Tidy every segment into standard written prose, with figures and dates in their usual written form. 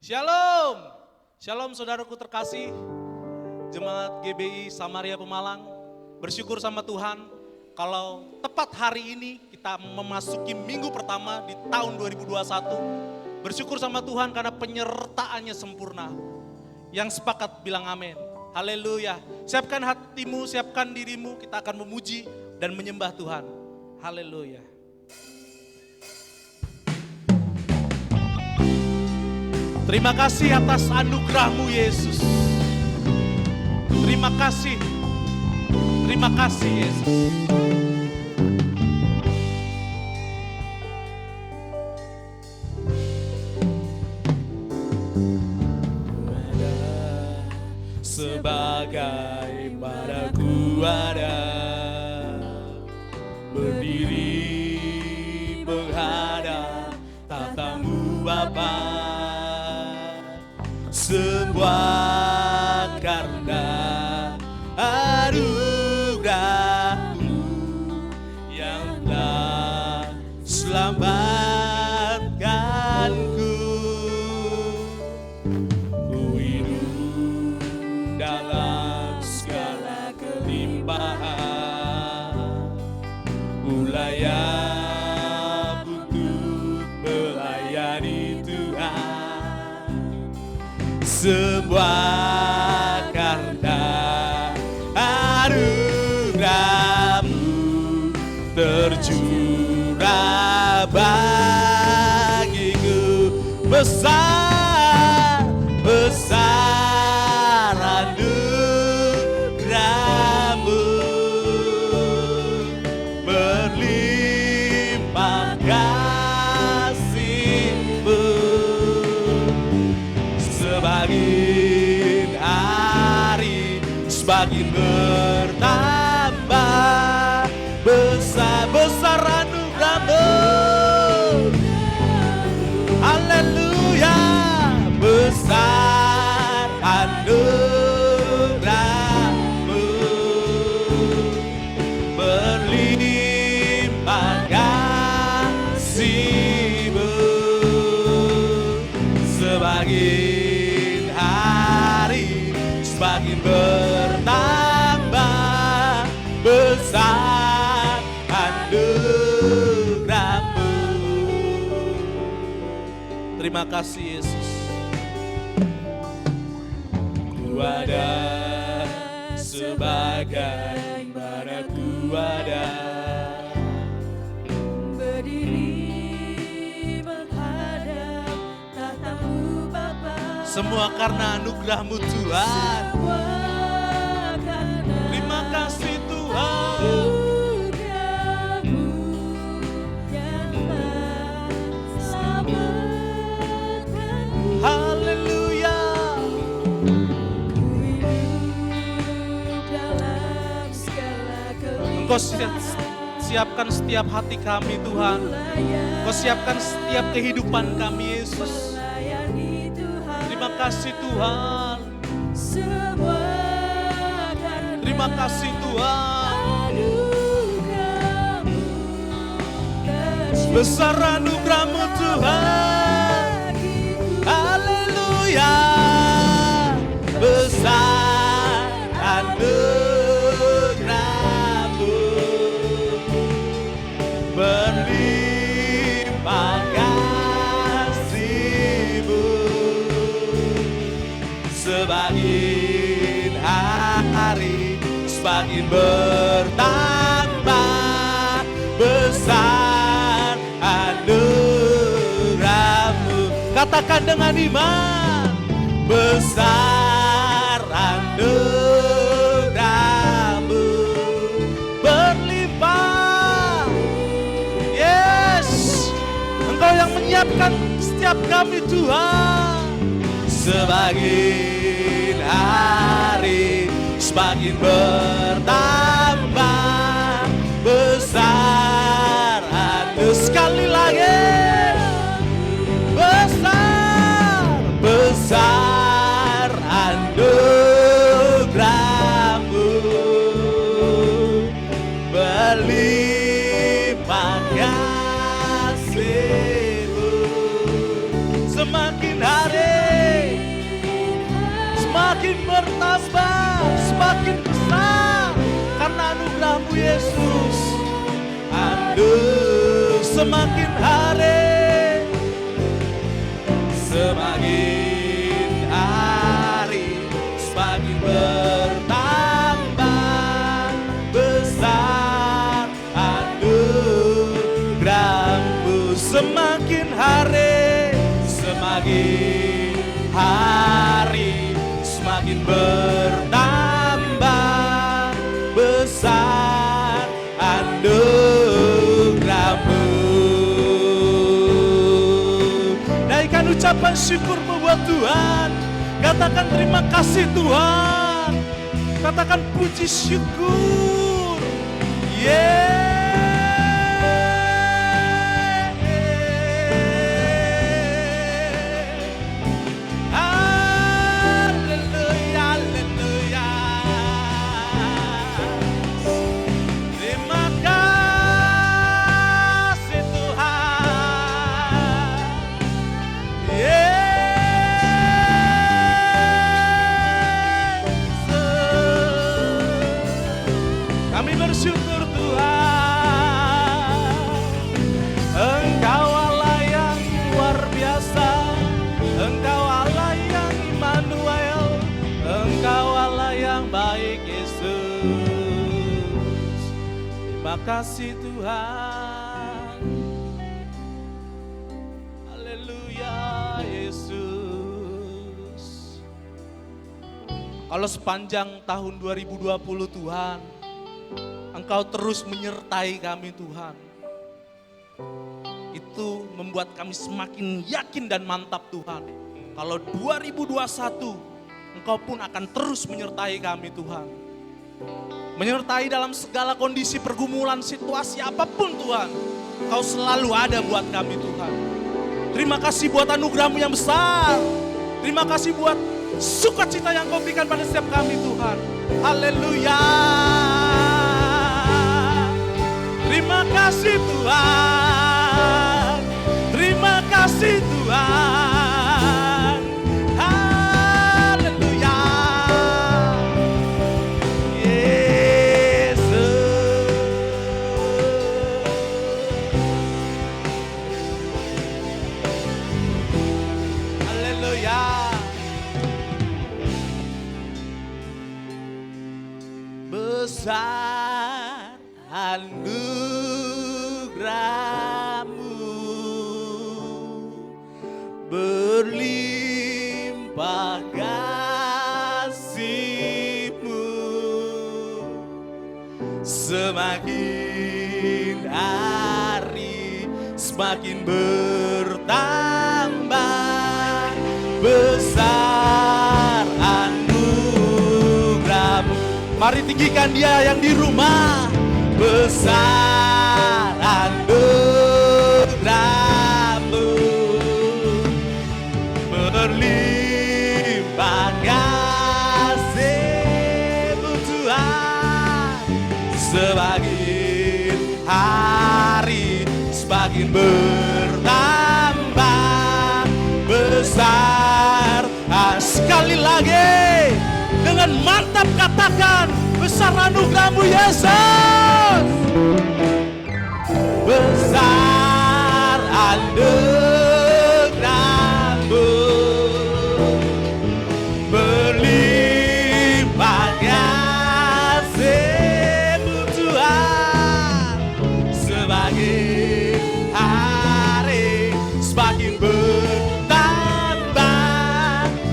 Shalom, shalom saudaraku terkasih, Jemaat GBI Samaria Pemalang. Bersyukur sama Tuhan kalau tepat hari ini kita memasuki minggu pertama di tahun 2021. Bersyukur sama Tuhan karena penyertaannya sempurna. Yang sepakat bilang amin. Haleluya. Siapkan hatimu, siapkan dirimu, kita akan memuji dan menyembah Tuhan. Haleluya. Terima kasih atas anugerah-Mu Yesus. Terima kasih. Terima kasih Yesus. Sebagai padaku ada berdiri menghadap tatamu Bapa. Semua karena anugerah-Mu yang telah selamatkanku. Ku hidup dalam segala kelimpahan, ku layak untuk melayani Tuhan. Semua karena anugerah-Mu tercurah bagiku. Besar, besar anugerah-Mu, berlimpah kasih-Mu. Semakin hari semakin bertambah, besar-besar anugerah-Mu. Haleluya. Besar anugerah-Mu, berlimpah kasih-Mu. Semakin hari semakin bertambah, besar anugerah-Mu. Terima kasih Yesus. Ku ada sebagai mana ku ada, berdiri menghadap tatamu Bapa. semua karena anugerah-Mu Tuhan. Semua karena Terima kasih Tuhan. anugerah-Mu yang telah selamatkanku. Haleluya. Ku hidup dalam segala Engkau kelimpahan, siapkan setiap hati kami Tuhan. Engkau siapkan setiap kehidupan kami Yesus. melayani Tuhan. Terima kasih Tuhan. Semua karena Terima kasih Tuhan. anugerah-Mu tercurah Besar anugerah-Mu Tuhan. bagiku. Haleluya. Besar anugerah-Mu, berlimpah kasih-Mu. Semakin hari semakin bertambah, besar anugerah-Mu. Katakan dengan iman, besar anugerah-Mu, berlimpah. Yes, Engkau yang menyiapkan setiap kami Tuhan. Semakin hari semakin bertambah, besar anugerah. Sekali lagi, besar, besar anugerah-Mu, berlimpah kasih-Mu. Semakin hari semakin hari, semakin hari, semakin bertambah besar anugerahmu. Semakin hari, semakin hari, semakin bertambah besar anugerahmu. Naikkan ucapan syukurmu buat Tuhan. Katakan terima kasih Tuhan. Katakan puji syukur. Haleluya, haleluya. Terima kasih Tuhan. Kami bersyukur Tuhan, Engkau Allah yang luar biasa, Engkau Allah yang Immanuel, Engkau Allah yang baik Yesus. Terima kasih Tuhan. Haleluya Yesus. Kalau sepanjang tahun 2020 Tuhan, Engkau terus menyertai kami Tuhan. Itu membuat kami semakin yakin dan mantap Tuhan. Kalau 2021 Engkau pun akan terus menyertai kami Tuhan. Menyertai dalam segala kondisi pergumulan situasi apapun Tuhan. Engkau selalu ada buat kami Tuhan. Terima kasih buat anugerah-Mu yang besar. Terima kasih buat sukacita yang Kau berikan pada setiap kami Tuhan. Haleluya. Terima kasih Tuhan, terima kasih Tuhan, haleluya, Yesus. Haleluya. Besar anugerah-Mu, berlimpah kasih-Mu, semakin hari semakin bertambah besar anugerah-Mu. Mari tinggikan Dia yang di rumah. Besar anugerah-Mu, berlimpah kasih-Mu Tuhan. Semakin hari semakin bertambah besar. Sekali lagi dengan mantap katakan, besar anugerah-Mu Yesus. Besar anugerah-Mu, berlimpah kasih-Mu Tuhan. Semakin hari semakin bertambah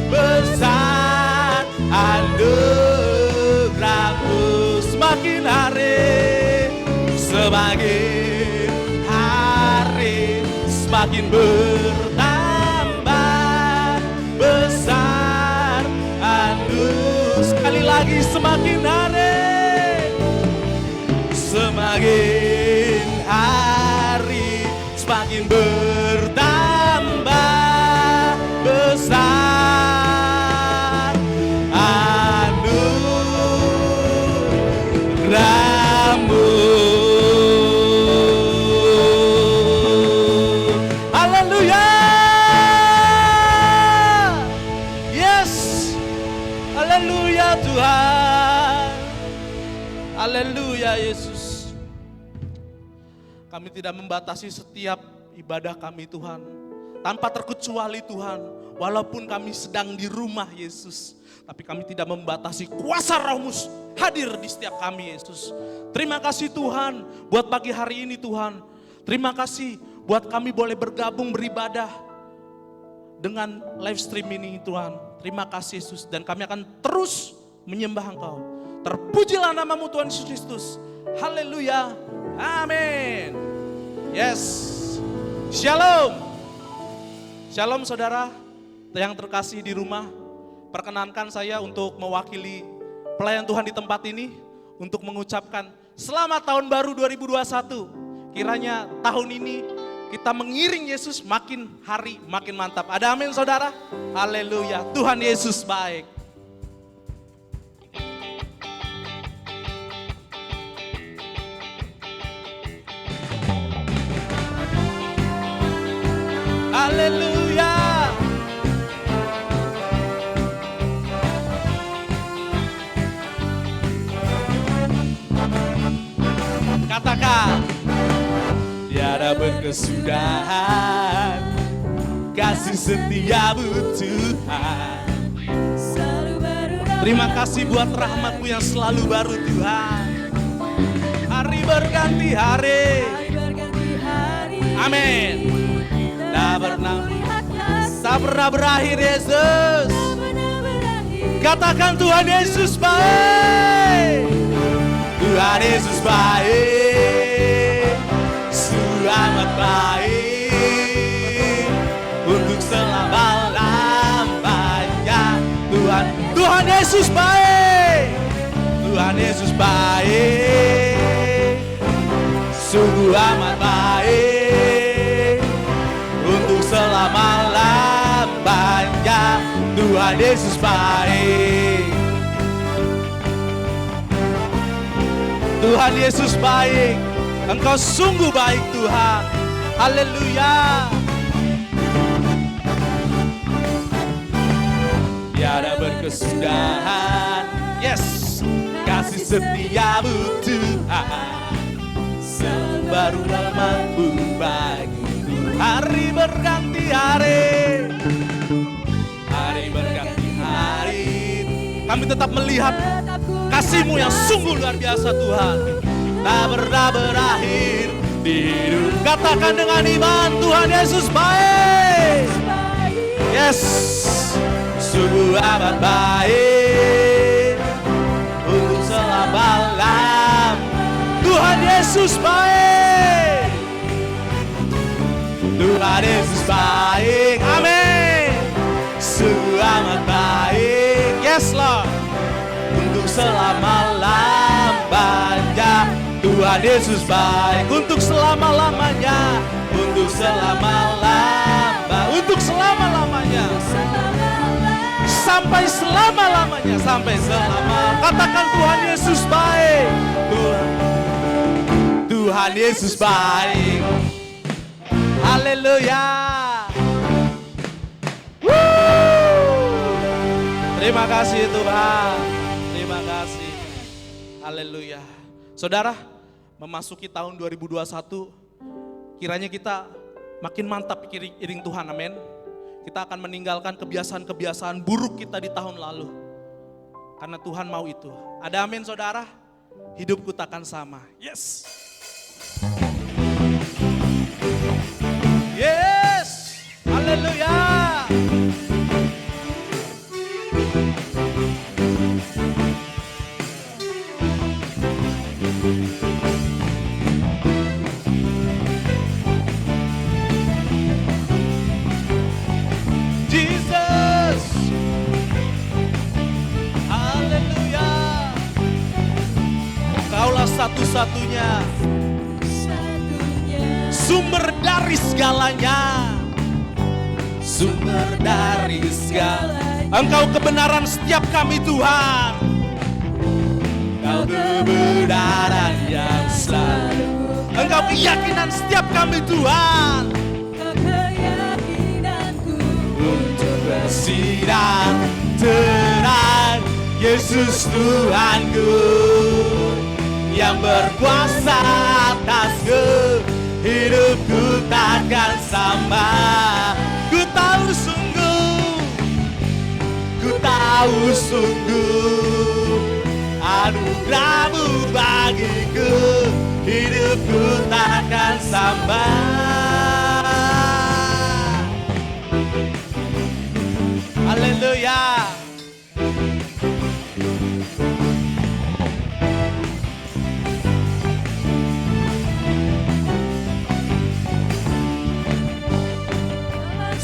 besar anugerah-Mu. Semakin hari semakin hari semakin bertambah besar anugerah. Sekali lagi semakin hari semakin hari semakin bertambah besar anugerah-Mu. Haleluya. Yes. Haleluya Tuhan. Haleluya Yesus. Kami tidak membatasi setiap ibadah kami Tuhan. Tanpa terkecuali Tuhan, walaupun kami sedang di rumah Yesus, tapi kami tidak membatasi kuasa Roh-Mu hadir di setiap kami Yesus. Terima kasih Tuhan buat pagi hari ini Tuhan. Terima kasih buat kami boleh bergabung beribadah dengan live stream ini Tuhan. Terima kasih Yesus, dan kami akan terus menyembah Engkau. Terpujilah nama-Mu Tuhan Yesus Kristus. Haleluya. Amin. Yes. Shalom. Shalom saudara yang terkasih di rumah. Perkenankan saya untuk mewakili pelayan Tuhan di tempat ini untuk mengucapkan selamat tahun baru 2021. Kiranya tahun ini kita mengiring Yesus makin hari makin mantap. Ada amin saudara? Haleluya. Tuhan Yesus baik. Haleluya. Katakan, tiada berkesudahan kasih setiamu Tuhan. Terima kasih buat rahmat-Mu yang selalu baru Tuhan. Hari berganti hari. Amin. Tak pernah berakhir Yesus. Katakan Tuhan Yesus baik. Tuhan Yesus baik. Selamat baik. Untuk selama-lamanya. Tuhan Yesus baik. Tuhan Yesus baik. Sungguh amat baik. Untuk selama-lamanya. Tuhan Yesus baik. Tuhan Yesus baik. Engkau sungguh baik Tuhan. Haleluya. Tiada berkesudahan. Yes. Kasih setiamu Tuhan. Baru namamu bagiku. Hari berganti hari. Hari berganti hari. Kami tetap melihat kasih-Mu yang sungguh luar biasa Tuhan. Tak pernah berakhir di hidup. Katakan dengan iman, Tuhan Yesus baik. Yes. Sungguh amat baik. Untuk selama-lamanya. Tuhan Yesus baik. Tuhan Yesus baik. Amin. Sungguh amat baik. Yes Lord. Untuk selama-lamanya. Tuhan Yesus baik. Untuk selama-lamanya. Untuk selama-lamanya. Untuk selama-lamanya. Sampai selama-lamanya. Sampai selama. Katakan Tuhan Yesus baik. Tuhan Yesus baik. Haleluya. Terima kasih Tuhan. Terima kasih. Haleluya. Saudara, memasuki tahun 2021, kiranya kita makin mantap iring Tuhan, amin. Kita akan meninggalkan kebiasaan-kebiasaan buruk kita di tahun lalu. Karena Tuhan mau itu. Ada amin saudara? Hidupku takkan sama. Yes. Yes. Haleluya. Jesus. Haleluya. Kaulah satu-satunya sumber dari segalanya. Sumber dari segalanya. Engkau kebenaran setiap kami Tuhan. Engkau kebenaran yang selalu. Engkau keyakinan setiap kami Tuhan. Engkau keyakinanku Untuk bersinar terang Yesus Tuhanku. Yang berkuasa atas takkan sama. Ku tahu sungguh anugerahmu bagiku, hidupku takkan sama. Haleluya.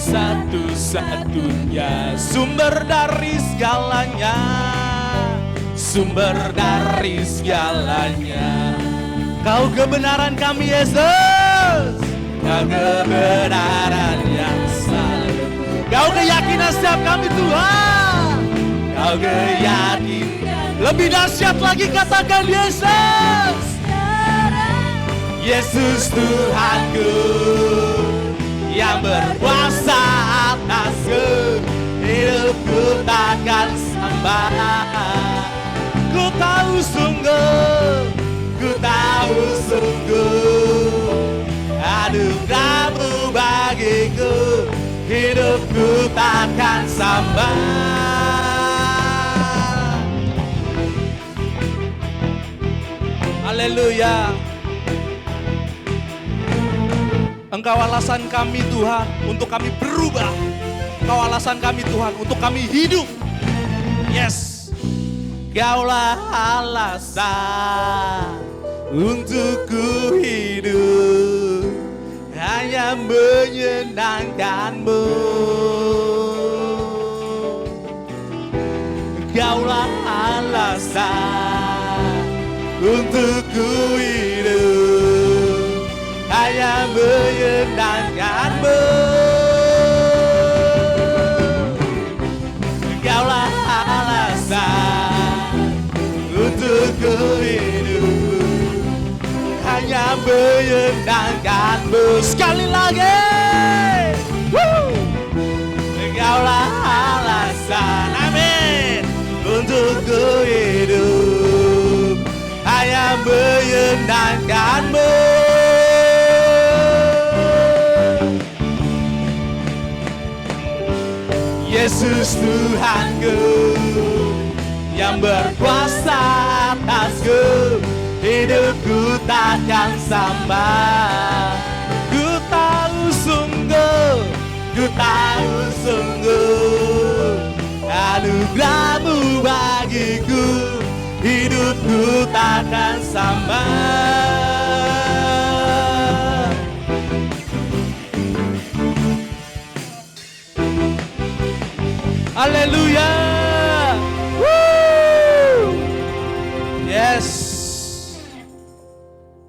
Satu-satunya sumber dari segalanya, sumber dari segalanya. Kau kebenaran kami Yesus, Kau kebenaran yang selalu, Kau keyakinan setiap kami Tuhan, Kau keyakinan. Lebih dahsyat lagi katakan Yesus, Yesus Tuhanku yang berkuasa atasku, hidupku takkan sama. Ku tahu sungguh anugerahmu bagiku, hidupku takkan sama. Haleluya. Engkau alasan kami Tuhan untuk kami berubah. Engkau alasan kami Tuhan untuk kami hidup. Yes. Kaulah alasan untuk ku hidup, hanya menyenangkan-Mu. Kaulah alasan untuk ku hidup, hanya menyenangkan-Mu. Kaulah alasan untuk ku hidup, hanya menyenangkan-Mu. Sekali lagi. Kaulah alasan, amin, untuk ku hidup, hanya menyenangkan-Mu. Yesus Tuhanku yang berkuasa atasku, hidupku takkan sama. Ku tahu sungguh anugerahmu bagiku, hidupku takkan sama. Haleluya. Woo! Yes.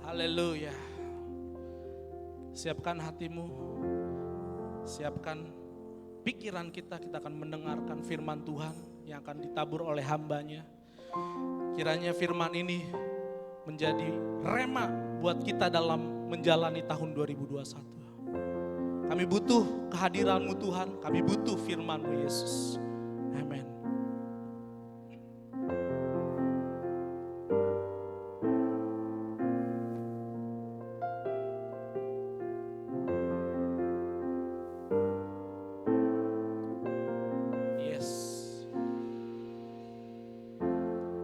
Haleluya. Siapkan hatimu. Siapkan pikiran kita. Kita akan mendengarkan firman Tuhan yang akan ditabur oleh hambanya. Kiranya firman ini menjadi rema buat kita dalam menjalani tahun 2021. Kami butuh kehadiran-Mu Tuhan, kami butuh firman-Mu Yesus. Amin. Yes.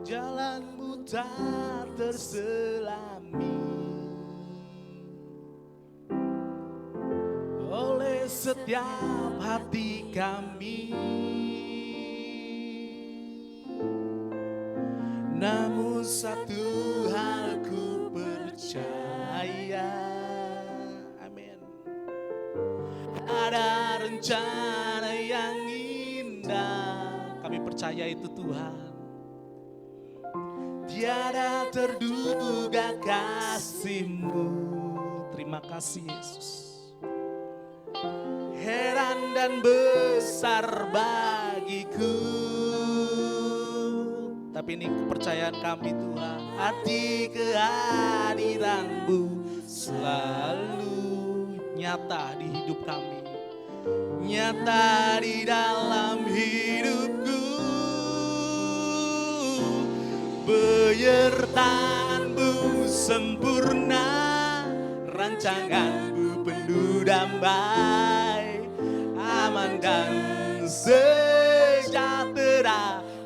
Jalan-Mu tak terselami oleh setiap hati kami, namun satu hal ku percaya, amin, ada rencana yang indah. Kami percaya itu Tuhan. Tiada terduga kasih-Mu. Terima kasih Yesus. Heran dan besar bagiku, tapi ini kepercayaan kami Tuhan. Arti kehadiran-Mu selalu nyata di hidup kami, nyata di dalam hidupku. Penyertaan-Mu sempurna, rancangan-Mu penuh damai, aman dan sejahtera.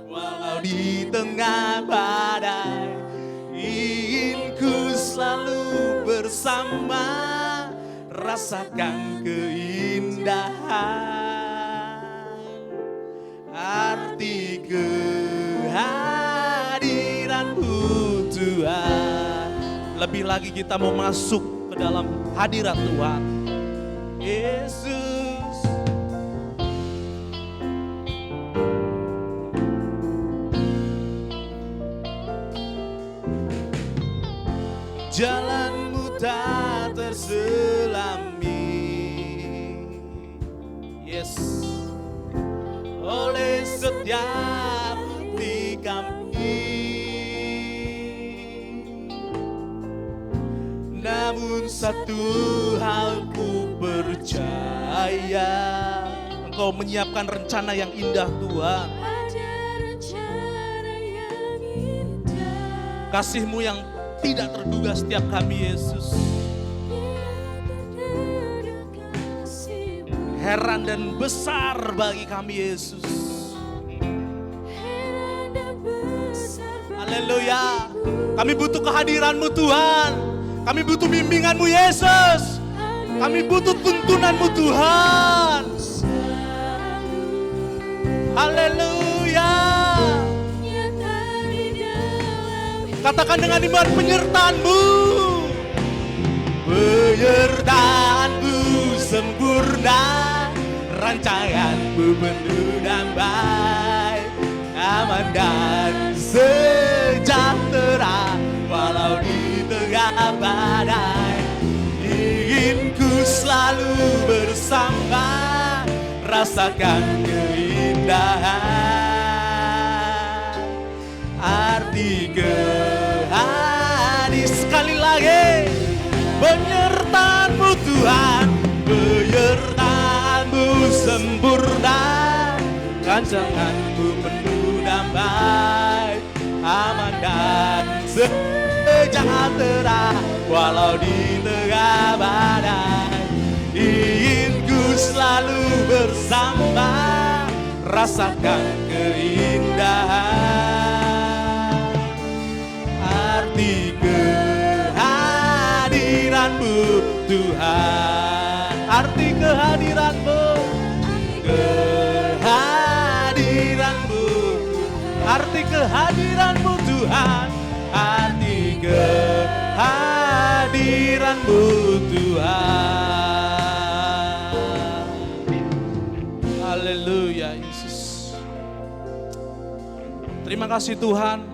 Walau di tengah badai, ingin ku selalu bersama, rasakan keindahan arti kehadiran-Mu Tuhan. Lebih lagi kita mau masuk ke dalam hadirat Tuhan Yesus. Jalanmu tak terselami, yes, oleh setiap hati kami. Namun satu hal ku percaya, Engkau menyiapkan rencana yang indah Tuhan. Ada rencana yang indah. Kasih-Mu yang tidak terduga setiap kami Yesus. Heran dan besar bagi kami Yesus. Haleluya. Kami butuh kehadiran-Mu Tuhan. Kami butuh bimbingan-Mu Yesus. Kami butuh tuntunan-Mu Tuhan. Haleluya. Katakan dengan iman, penyertaan-Mu. Penyertaan-Mu sempurna, rancangan-Mu penuh damai, aman dan sejahtera. Walau di tengah badai, ingin ku selalu bersama, rasakan keindahan arti kehadiran. Sekali lagi, penyertaan-Mu Tuhan, penyertaan-Mu sempurna, rancangan-Mu penuh damai, aman dan sejahtera. Walau di tengah badai, ingin ku selalu bersama, rasakan keindahan arti kehadiran-Mu Tuhan. Arti kehadiran-Mu, kehadiran-Mu, arti kehadiran-Mu Tuhan, arti kehadiran-Mu Tuhan. Haleluya Yesus. Terima kasih Tuhan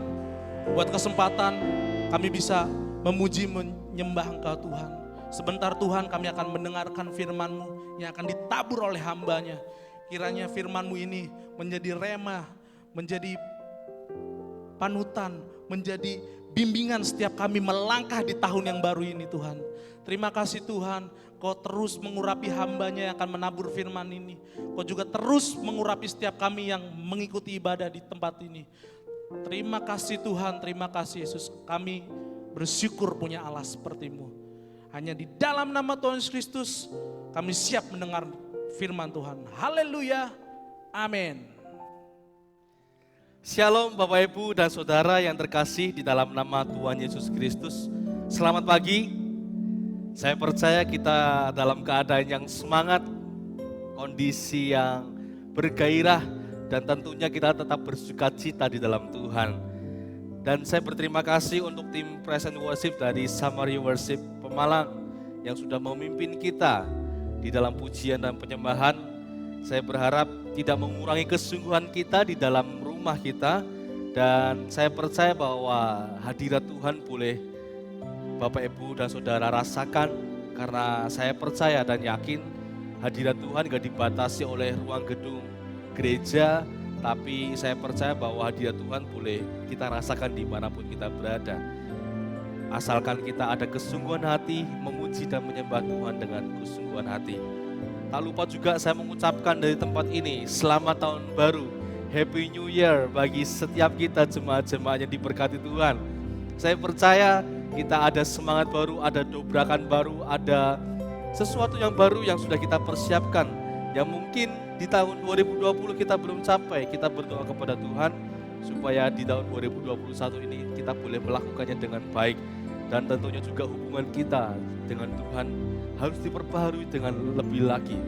buat kesempatan kami bisa memuji menyembah Engkau Tuhan. Sebentar Tuhan kami akan mendengarkan firman-Mu yang akan ditabur oleh hamba-Nya. Kiranya firman-Mu ini menjadi rema, menjadi panutan, menjadi bimbingan setiap kami melangkah di tahun yang baru ini Tuhan. Terima kasih Tuhan, Kau terus mengurapi hamba-Nya yang akan menabur firman ini. Kau juga terus mengurapi setiap kami yang mengikuti ibadah di tempat ini. Terima kasih Tuhan, terima kasih Yesus. Kami bersyukur punya Allah seperti-Mu. Hanya di dalam nama Tuhan Yesus Kristus kami siap mendengar firman Tuhan. Haleluya, amin. Shalom Bapak Ibu dan Saudara yang terkasih di dalam nama Tuhan Yesus Kristus. Selamat pagi. Saya percaya kita dalam keadaan yang semangat, kondisi yang bergairah, dan tentunya kita tetap bersukacita di dalam Tuhan. Dan saya berterima kasih untuk tim Praise and Worship dari Samaria Worship Pemalang yang sudah memimpin kita di dalam pujian dan penyembahan. Saya berharap tidak mengurangi kesungguhan kita di dalam rumah kita, dan saya percaya bahwa hadirat Tuhan boleh Bapak Ibu dan Saudara rasakan, karena saya percaya dan yakin hadirat Tuhan gak dibatasi oleh ruang gedung gereja, tapi saya percaya bahwa hadirat Tuhan boleh kita rasakan dimanapun kita berada. Asalkan kita ada kesungguhan hati memuji dan menyembah Tuhan dengan kesungguhan hati. Tak lupa juga saya mengucapkan dari tempat ini, selamat tahun baru, Happy New Year bagi setiap kita jemaat-jemaat yang diberkati Tuhan. Saya percaya kita ada semangat baru, ada dobrakan baru, ada sesuatu yang baru yang sudah kita persiapkan, yang mungkin di tahun 2020 kita belum capai. Kita berdoa kepada Tuhan supaya di tahun 2021 ini kita boleh melakukannya dengan baik. Dan tentunya juga hubungan kita dengan Tuhan harus diperbaharui dengan lebih lagi.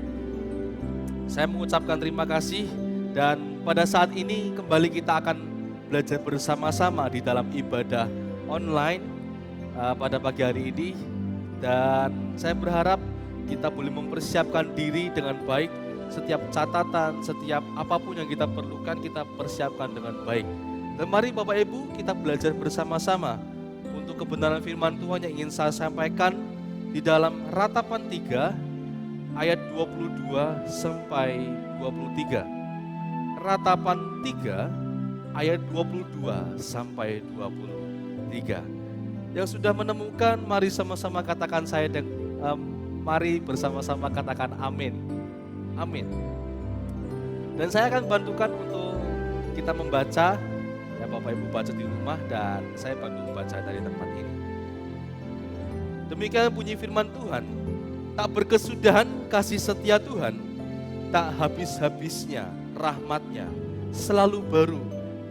Saya mengucapkan terima kasih, dan pada saat ini kembali kita akan belajar bersama-sama di dalam ibadah online pada pagi hari ini. Dan saya berharap kita boleh mempersiapkan diri dengan baik. Setiap catatan, setiap apapun yang kita perlukan, kita persiapkan dengan baik. Dan mari Bapak Ibu, kita belajar bersama-sama untuk kebenaran firman Tuhan yang ingin saya sampaikan di dalam Ratapan 3 ayat 22 sampai 23. Ratapan 3 ayat 22 sampai 23. Yang sudah menemukan, mari sama-sama katakan mari bersama-sama katakan amin. Amin. Dan saya akan bantukan untuk kita membaca, ya Bapak Ibu baca di rumah dan saya bantu membaca dari tempat ini. Demikian bunyi firman Tuhan, tak berkesudahan kasih setia Tuhan, tak habis-habisnya rahmatnya, selalu baru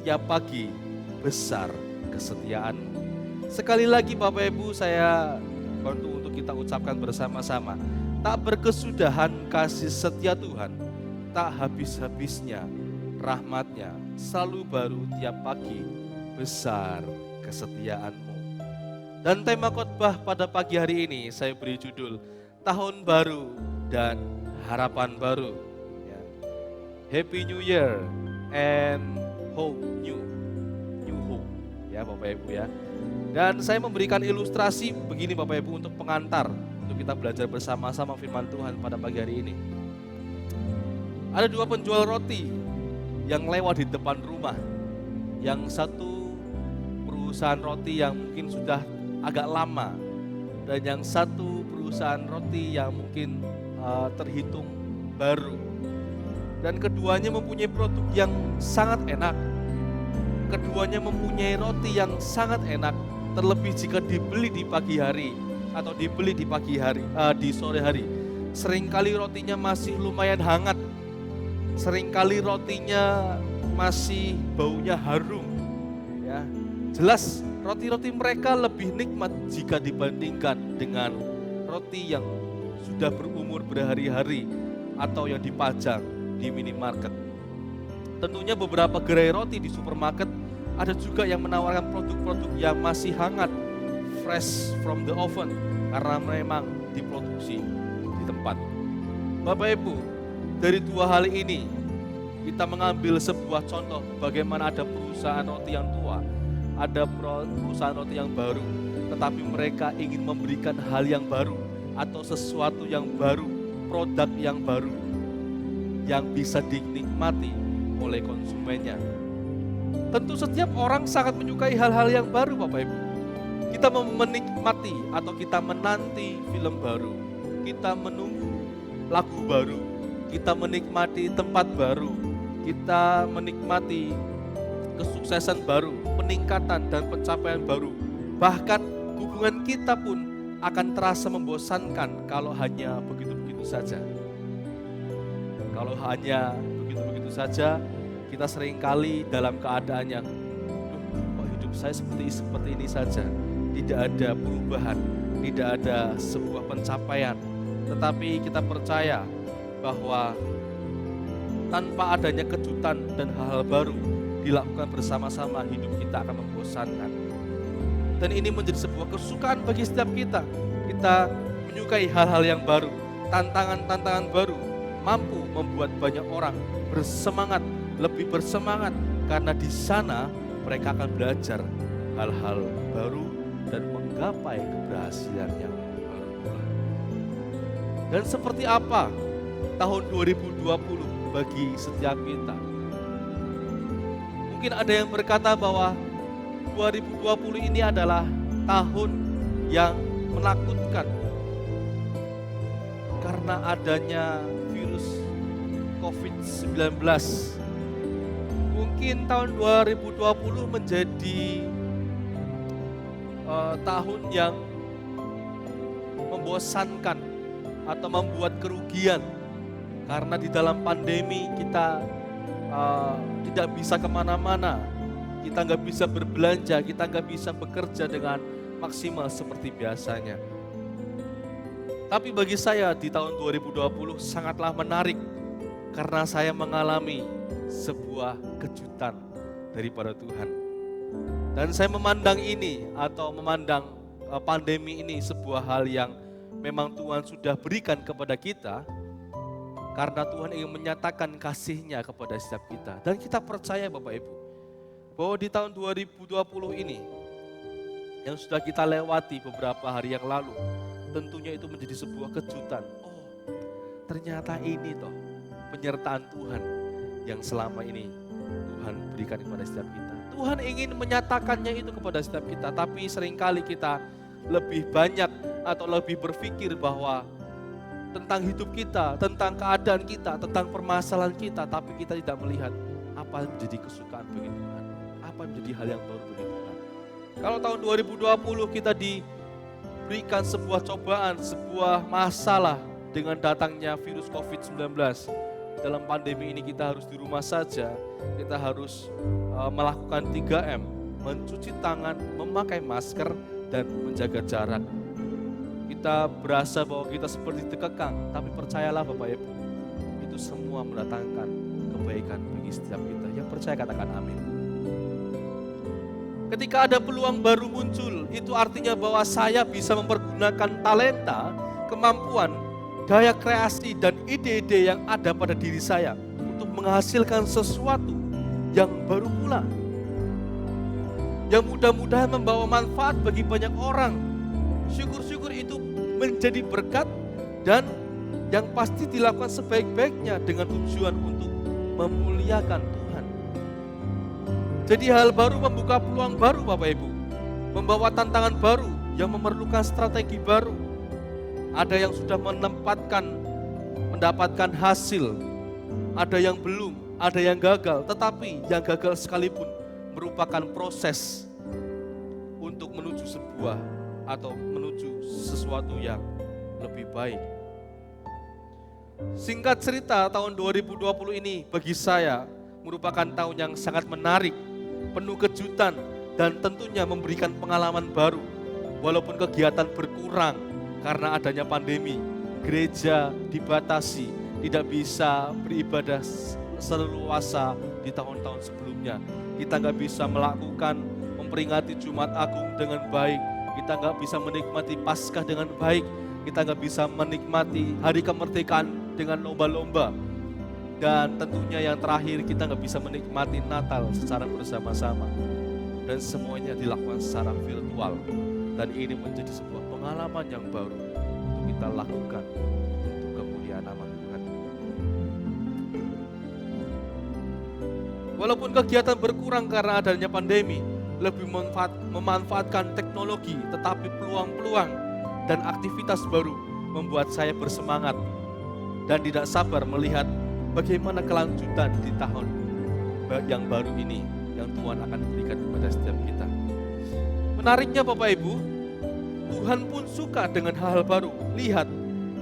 tiap pagi besar kesetiaan. Sekali lagi Bapak Ibu, saya bantu untuk kita ucapkan bersama-sama. Tak berkesudahan kasih setia Tuhan, tak habis-habisnya rahmatnya, selalu baru tiap pagi besar kesetiaanmu. Dan tema khotbah pada pagi hari ini saya beri judul Tahun Baru dan Harapan Baru. Ya. Happy New Year and Hope New Hope, ya Bapak Ibu ya. Dan saya memberikan ilustrasi begini Bapak Ibu untuk pengantar, untuk kita belajar bersama-sama firman Tuhan pada pagi hari ini. Ada dua penjual roti yang lewat di depan rumah. Yang satu perusahaan roti yang mungkin sudah agak lama, dan yang satu perusahaan roti yang mungkin terhitung baru. Dan keduanya mempunyai produk yang sangat enak. Keduanya mempunyai roti yang sangat enak, terlebih jika dibeli di pagi hari atau dibeli di di sore hari. Seringkali rotinya masih lumayan hangat. Seringkali rotinya masih baunya harum. Ya, jelas roti-roti mereka lebih nikmat jika dibandingkan dengan roti yang sudah berumur berhari-hari atau yang dipajang di minimarket. Tentunya beberapa gerai roti di supermarket ada juga yang menawarkan produk-produk yang masih hangat, fresh from the oven, karena memang diproduksi di tempat. Bapak Ibu, dari dua hal ini kita mengambil sebuah contoh bagaimana ada perusahaan roti yang tua, ada perusahaan roti yang baru, tetapi mereka ingin memberikan hal yang baru atau sesuatu yang baru, produk yang baru yang bisa dinikmati oleh konsumennya. Tentu setiap orang sangat menyukai hal-hal yang baru Bapak Ibu. Kita menikmati atau kita menanti film baru, kita menunggu lagu baru, kita menikmati tempat baru, kita menikmati kesuksesan baru, peningkatan dan pencapaian baru. Bahkan hubungan kita pun akan terasa membosankan kalau hanya begitu-begitu saja. Kalau hanya begitu-begitu saja, kita seringkali dalam keadaan yang kok hidup saya seperti ini saja. Tidak ada perubahan, tidak ada sebuah pencapaian. Tetapi kita percaya bahwa tanpa adanya kejutan dan hal-hal baru dilakukan bersama-sama, hidup kita akan membosankan. Dan ini menjadi sebuah kesukaan bagi setiap kita. Kita menyukai hal-hal yang baru, tantangan-tantangan baru mampu membuat banyak orang bersemangat, lebih bersemangat, karena di sana mereka akan belajar hal-hal baru dan menggapai keberhasilan yang baru pula. Dan seperti apa tahun 2020 bagi setiap kita? Mungkin ada yang berkata bahwa 2020 ini adalah tahun yang menakutkan karena adanya virus COVID-19. Mungkin tahun 2020 menjadi tahun yang membosankan atau membuat kerugian. Karena di dalam pandemi kita tidak bisa kemana-mana, kita nggak bisa berbelanja, kita nggak bisa bekerja dengan maksimal seperti biasanya. Tapi bagi saya di tahun 2020 sangatlah menarik karena saya mengalami sebuah kejutan daripada Tuhan. Dan saya memandang ini atau memandang pandemi ini sebuah hal yang memang Tuhan sudah berikan kepada kita karena Tuhan ingin menyatakan kasih-Nya kepada setiap kita. Dan kita percaya Bapak Ibu bahwa di tahun 2020 ini yang sudah kita lewati beberapa hari yang lalu, tentunya itu menjadi sebuah kejutan. Oh, ternyata ini toh penyertaan Tuhan yang selama ini Tuhan berikan kepada setiap kita. Tuhan ingin menyatakannya itu kepada setiap kita, tapi seringkali kita lebih banyak atau lebih berpikir bahwa tentang hidup kita, tentang keadaan kita, tentang permasalahan kita, tapi kita tidak melihat apa yang menjadi kesukaan bagi Tuhan, apa yang menjadi hal yang baru bagi Tuhan. Kalau tahun 2020 kita diberikan sebuah cobaan, sebuah masalah dengan datangnya virus COVID-19. Dalam pandemi ini kita harus di rumah saja, kita harus melakukan 3M, mencuci tangan, memakai masker, dan menjaga jarak. Kita berasa bahwa kita seperti dikekang, tapi percayalah Bapak Ibu, itu semua mendatangkan kebaikan bagi setiap kita. Yang percaya katakan amin. Ketika ada peluang baru muncul, itu artinya bahwa saya bisa mempergunakan talenta, kemampuan, daya kreasi dan ide-ide yang ada pada diri saya untuk menghasilkan sesuatu yang baru pula, yang mudah-mudahan membawa manfaat bagi banyak orang. Syukur-syukur itu menjadi berkat dan yang pasti dilakukan sebaik-baiknya dengan tujuan untuk memuliakan Tuhan. Jadi hal baru membuka peluang baru Bapak Ibu, membawa tantangan baru yang memerlukan strategi baru. Ada yang sudah mendapatkan hasil, ada yang belum, ada yang gagal, tetapi yang gagal sekalipun merupakan proses untuk menuju sebuah atau menuju sesuatu yang lebih baik. Singkat cerita, tahun 2020 ini bagi saya merupakan tahun yang sangat menarik, penuh kejutan, dan tentunya memberikan pengalaman baru. Walaupun kegiatan berkurang karena adanya pandemi, gereja dibatasi, tidak bisa beribadah seleluasa di tahun-tahun sebelumnya. Kita nggak bisa memperingati Jumat Agung dengan baik, kita nggak bisa menikmati Paskah dengan baik, kita nggak bisa menikmati Hari Kemerdekaan dengan lomba-lomba, dan tentunya yang terakhir kita nggak bisa menikmati Natal secara bersama-sama, dan semuanya dilakukan secara virtual, dan ini menjadi sebuah pengalaman yang baru untuk kita lakukan untuk kemuliaan nama Tuhan. Walaupun kegiatan berkurang karena adanya pandemi, lebih memanfaatkan teknologi, tetapi peluang-peluang dan aktivitas baru membuat saya bersemangat dan tidak sabar melihat bagaimana kelanjutan di tahun yang baru ini yang Tuhan akan berikan kepada setiap kita. Menariknya Bapak Ibu, Tuhan pun suka dengan hal-hal baru. Lihat,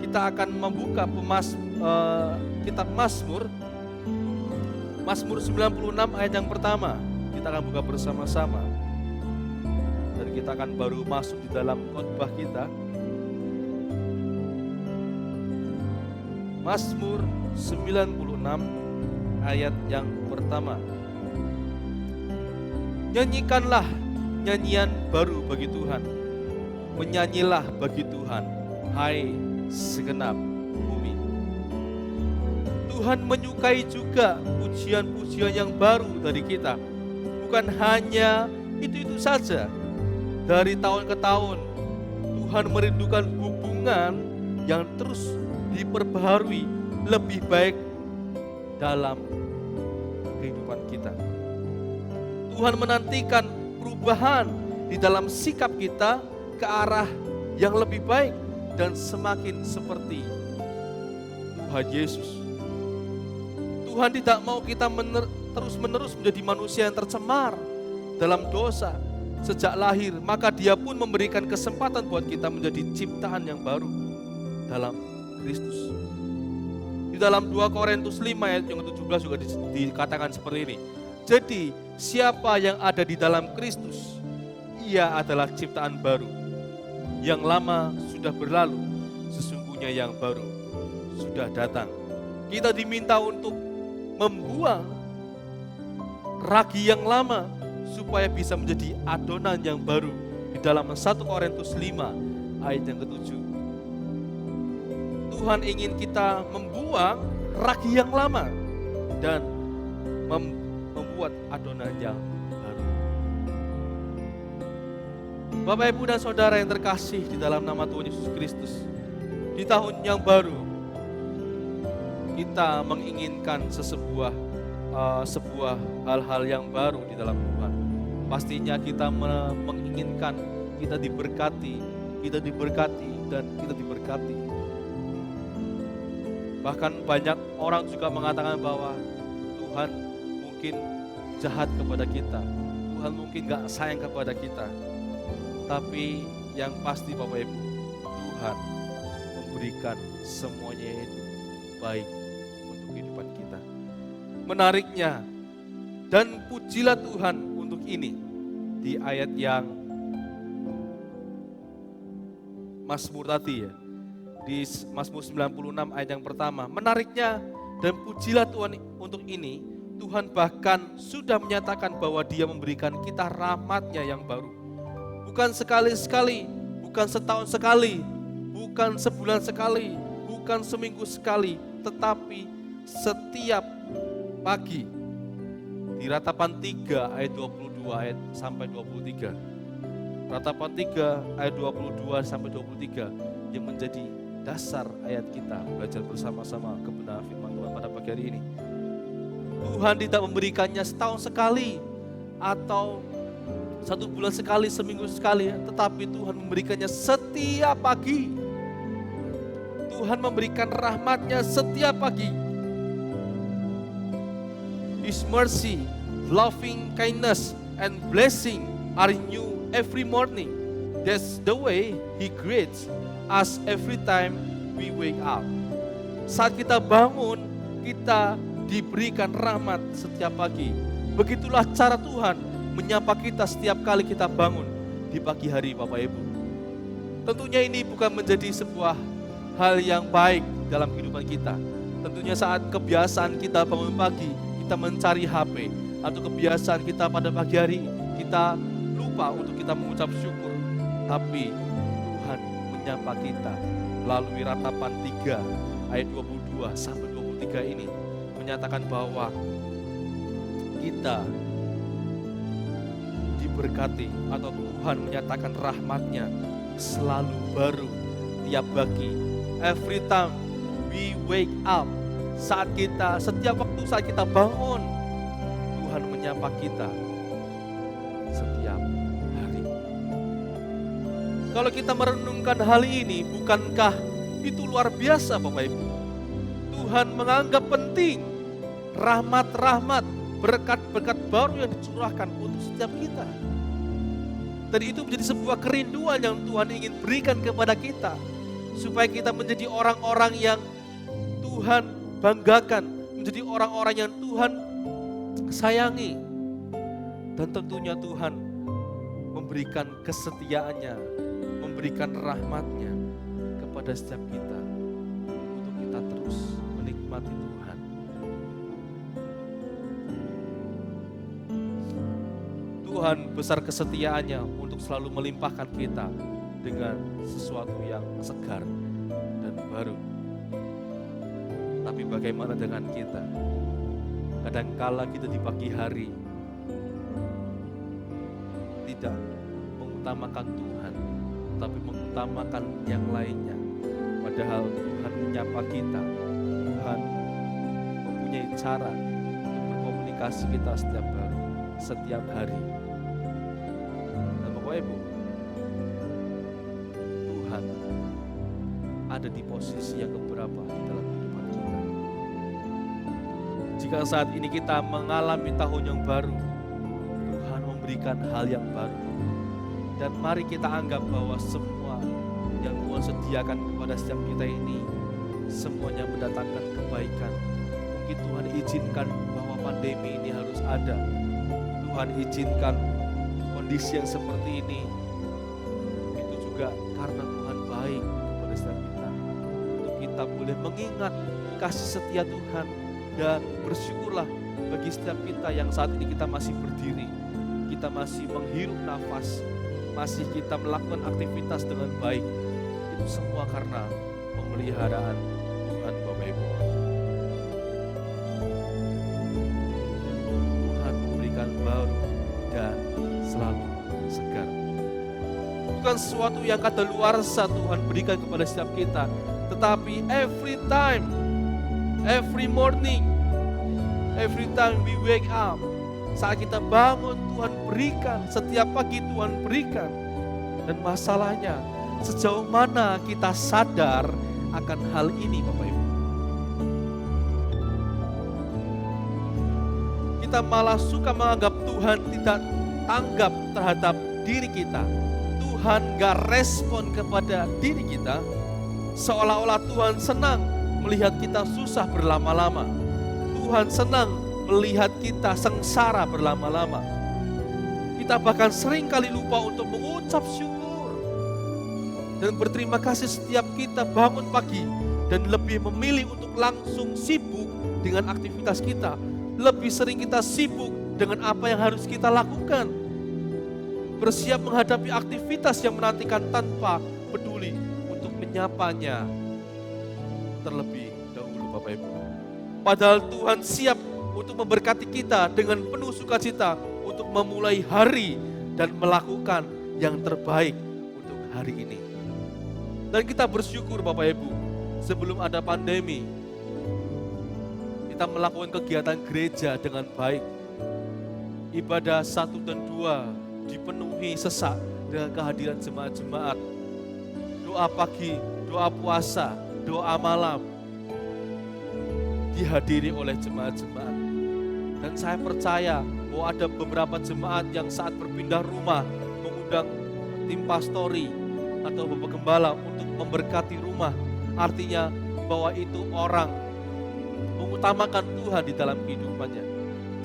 kita akan membuka kitab Mazmur 96 ayat yang pertama. Kita akan buka bersama-sama. Dan kita akan baru masuk di dalam khotbah kita. Mazmur 96 ayat yang pertama. Nyanyikanlah nyanyian baru bagi Tuhan. Menyanyilah bagi Tuhan, hai segenap bumi. Tuhan menyukai juga pujian-pujian yang baru dari kita. Bukan hanya itu saja. Dari tahun ke tahun, Tuhan merindukan hubungan yang terus diperbaharui lebih baik dalam kehidupan kita. Tuhan menantikan perubahan di dalam sikap kita ke arah yang lebih baik dan semakin seperti Tuhan Yesus. Tuhan tidak mau kita terus-menerus menjadi manusia yang tercemar dalam dosa sejak lahir, maka Dia pun memberikan kesempatan buat kita menjadi ciptaan yang baru dalam Kristus. Di dalam 2 Korintus 5 ayat yang ke-17 juga dikatakan seperti ini. Jadi siapa yang ada di dalam Kristus, ia adalah ciptaan baru. Yang lama sudah berlalu, sesungguhnya yang baru sudah datang. Kita diminta untuk membuang ragi yang lama supaya bisa menjadi adonan yang baru. Di dalam 1 Korintus 5 ayat yang ke-7. Tuhan ingin kita membuang ragi yang lama dan membuat adonan yang baru. Bapak, Ibu, dan Saudara yang terkasih di dalam nama Tuhan Yesus Kristus, di tahun yang baru kita menginginkan sebuah hal-hal yang baru di dalam Tuhan. Pastinya kita menginginkan kita diberkati, dan kita diberkati. Bahkan banyak orang juga mengatakan bahwa Tuhan mungkin jahat kepada kita, Tuhan mungkin gak sayang kepada kita. Tapi yang pasti Bapak Ibu, Tuhan memberikan semuanya itu baik untuk kehidupan kita. Menariknya, dan pujilah Tuhan untuk ini, di ayat yang Mazmur tadi ya, di Mazmur 96 ayat yang pertama. Menariknya, dan pujilah Tuhan untuk ini, Tuhan bahkan sudah menyatakan bahwa Dia memberikan kita rahmat-Nya yang baru. Bukan sekali-sekali, bukan setahun sekali, bukan sebulan sekali, bukan seminggu sekali, tetapi setiap pagi. Di Ratapan 3 ayat 22 ayat sampai 23. Ratapan 3 ayat 22 sampai 23 yang menjadi dasar ayat kita belajar bersama-sama kebenaran firman Tuhan pada pagi hari ini. Tuhan tidak memberikannya setahun sekali atau 1 bulan sekali, seminggu sekali, tetapi Tuhan memberikannya setiap pagi. Tuhan memberikan rahmat-Nya setiap pagi. His mercy, loving kindness, and blessing are new every morning. That's the way He greets us every time we wake up. Saat kita bangun, kita diberikan rahmat setiap pagi. Begitulah cara Tuhan menyapa kita setiap kali kita bangun di pagi hari, Bapak Ibu. Tentunya ini bukan menjadi sebuah hal yang baik dalam kehidupan kita. Tentunya saat kebiasaan kita bangun pagi, kita mencari HP, atau kebiasaan kita pada pagi hari, kita lupa untuk kita mengucap syukur. Tapi Tuhan menyapa kita melalui Ratapan 3 ayat 22 sampai 23 ini menyatakan bahwa kita diberkati, atau Tuhan menyatakan rahmat-Nya selalu baru tiap pagi. Every time we wake up, setiap waktu saat kita bangun, Tuhan menyapa kita setiap hari. Kalau kita merenungkan hal ini, bukankah itu luar biasa, Bapak Ibu? Tuhan menganggap penting rahmat-rahmat, berkat-berkat baru yang dicurahkan untuk setiap kita. Dan itu menjadi sebuah kerinduan yang Tuhan ingin berikan kepada kita, supaya kita menjadi orang-orang yang Tuhan banggakan, menjadi orang-orang yang Tuhan sayangi. Dan tentunya Tuhan memberikan kesetiaan-Nya, memberikan rahmat-Nya kepada setiap kita, untuk kita terus menikmati Tuhan. Tuhan besar kesetiaan-Nya untuk selalu melimpahkan kita dengan sesuatu yang segar dan baru. Tapi bagaimana dengan kita? Kadangkala kita di pagi hari tidak mengutamakan Tuhan, tapi mengutamakan yang lainnya. Padahal Tuhan menyapa kita, Tuhan mempunyai cara untuk berkomunikasi kita setiap hari. Dan Bapak Ibu, Tuhan ada di posisi yang keberapa di dalam kehidupan kita. Jika saat ini kita mengalami tahun yang baru, Tuhan memberikan hal yang baru. Dan mari kita anggap bahwa semua yang Tuhan sediakan kepada setiap kita ini semuanya mendatangkan kebaikan. Mungkin Tuhan izinkan bahwa pandemi ini harus ada. Tuhan izinkan kondisi yang seperti ini. Itu juga karena Tuhan baik kepada setiap kita. Untuk kita boleh mengingat kasih setia Tuhan dan bersyukurlah bagi setiap kita yang saat ini kita masih berdiri. Kita masih menghirup nafas, masih kita melakukan aktivitas dengan baik. Itu semua karena pemeliharaan Tuhan, Bapak Ibu. Tuhan memberikan baru dan selalu segar. Bukan sesuatu yang kadaluarsa Tuhan berikan kepada setiap kita, tetapi every time, every morning, every time we wake up, saat kita bangun Tuhan berikan, setiap pagi Tuhan berikan. Dan masalahnya, sejauh mana kita sadar akan hal ini, Bapak Ibu. Kita malah suka menganggap Tuhan tidak tanggap terhadap diri kita. Tuhan gak respon kepada diri kita, seolah-olah Tuhan senang melihat kita susah berlama-lama. Tuhan senang melihat kita sengsara berlama-lama. Kita bahkan sering kali lupa untuk mengucap syukur dan berterima kasih setiap kita bangun pagi dan lebih memilih untuk langsung sibuk dengan aktivitas kita. Lebih sering kita sibuk dengan apa yang harus kita lakukan. Bersiap menghadapi aktivitas yang menantikan tanpa peduli untuk menyapanya terlebih dahulu, Bapak Ibu. Padahal Tuhan siap untuk memberkati kita dengan penuh sukacita untuk memulai hari dan melakukan yang terbaik untuk hari ini. Dan kita bersyukur Bapak Ibu, sebelum ada pandemi, kita melakukan kegiatan gereja dengan baik. Ibadah 1 dan 2 dipenuhi sesak dengan kehadiran jemaat-jemaat. Doa pagi, doa puasa, doa malam dihadiri oleh jemaat-jemaat. Dan saya percaya bahwa ada beberapa jemaat yang saat berpindah rumah mengundang tim pastori atau bapak gembala untuk memberkati rumah. Artinya bahwa itu orang mengutamakan Tuhan di dalam kehidupannya.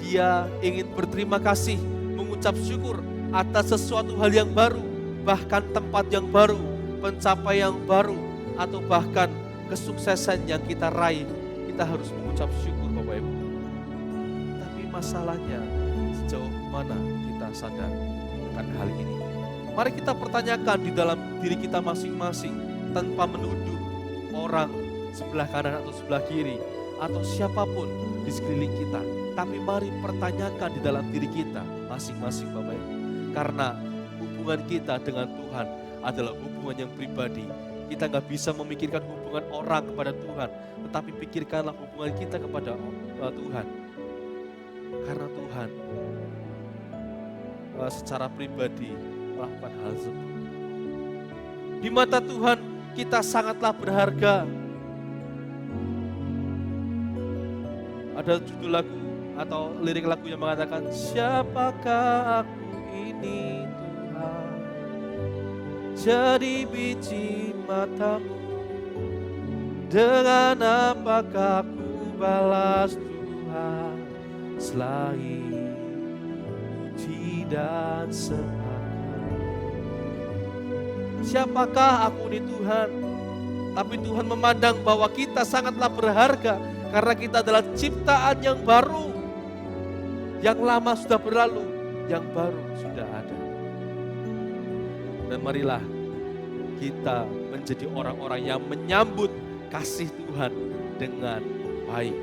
Dia ingin berterima kasih, mengucap syukur atas sesuatu hal yang baru, bahkan tempat yang baru, pencapaian yang baru, atau bahkan kesuksesan yang kita raih. Kita harus mengucap syukur Bapak Ibu. Tapi masalahnya sejauh mana kita sadar akan hal ini. Mari kita pertanyakan di dalam diri kita masing-masing tanpa menuduh orang sebelah kanan atau sebelah kiri atau siapapun di sekeliling kita. Tapi mari pertanyakan di dalam diri kita masing-masing Bapak Ibu. Karena hubungan kita dengan Tuhan adalah hubungan yang pribadi. Kita gak bisa memikirkan hubungan orang kepada Tuhan, tetapi pikirkanlah hubungan kita kepada Tuhan. Karena Tuhan secara pribadi melakukan hal tersebut. Di mata Tuhan kita sangatlah berharga. Ada judul lagu atau lirik lagu yang mengatakan, siapakah aku ini Tuhan, jadi biji matamu, dengan apakah ku balas Tuhan, selain puji dan sembah. Siapakah aku ini Tuhan? Tapi Tuhan memandang bahwa kita sangatlah berharga, karena kita adalah ciptaan yang baru. Yang lama sudah berlalu, yang baru sudah ada. Dan marilah kita menjadi orang-orang yang menyambut kasih Tuhan dengan baik.